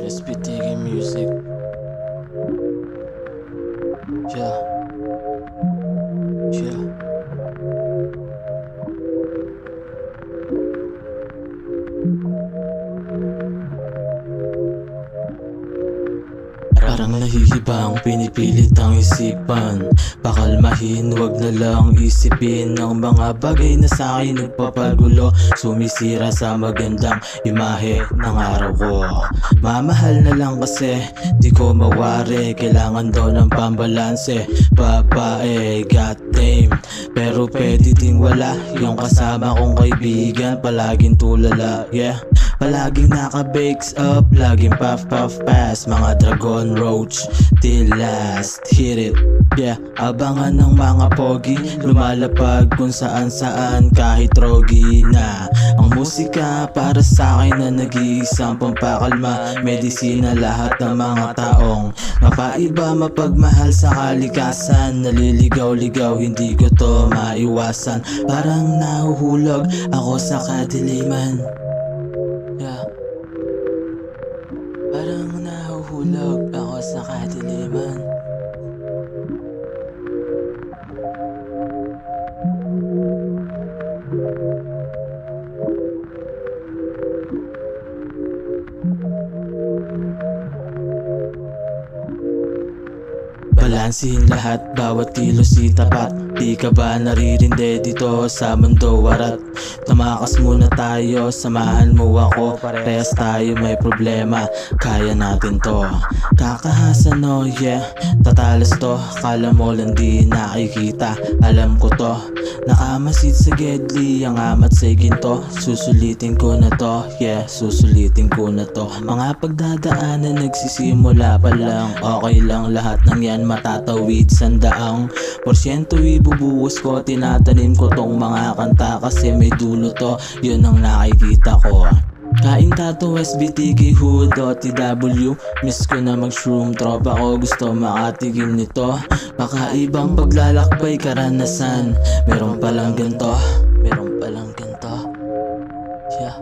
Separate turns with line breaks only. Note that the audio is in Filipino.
SPTK Music. Yeah. Yeah. Parang nahihibang, pinipilit ang isipan. Pakalmahin, wag na lang isipin ang mga bagay na sa'kin nagpapagulo. Sumisira sa magandang imahe ng araw ko. Mamahal na lang kasi di ko mawari. Kailangan daw ng pambalanse. Babae, goddamn. Pero pwede ding wala. Yung kasama kong kaibigan palaging tulala, yeah. Palaging naka-bakes up, laging puff puff pass. Mga dragon roach, till last, hit it, yeah. Abangan ng mga pogi, lumalapag kung saan saan kahit rogi na. Ang musika para sa akin na nag-iisang pampakalma. Medisina lahat ng mga taong mapaiba, mapagmahal sa kalikasan. Naliligaw-ligaw, hindi ko to maiwasan. Parang nahuhulog ako sa kadiliman, yeah. Parang nahuhulog ako sa kadiliman. Balansin lahat, bawat kilos tapat. Di ka ba naririnde dito sa mundo warat? Tumakas muna tayo, samahan mo ako. Parehas tayo may problema, kaya natin to. Kakahasa no, yeah. Tatalas to, kala mo lang di nakikita. Alam ko to, nakamasid sa gedli ang amat sa ginto. Susulitin ko na to, yeah. Susulitin ko na to. Mga pagdadaanan nagsisimula pa lang. Okay lang lahat ng yan matatawid. Sandaang porsyento ibubuhos ko. Tinatanim ko tong mga kanta kasi may dulo to. Yun ang nakikita ko. Kain tato SBTK Hood OTW. Miss ko na mag-shroom, tropa ko gusto makatigim nito. Pakaibang paglalakbay karanasan. Meron palang ganto, meron palang ganto, yeah.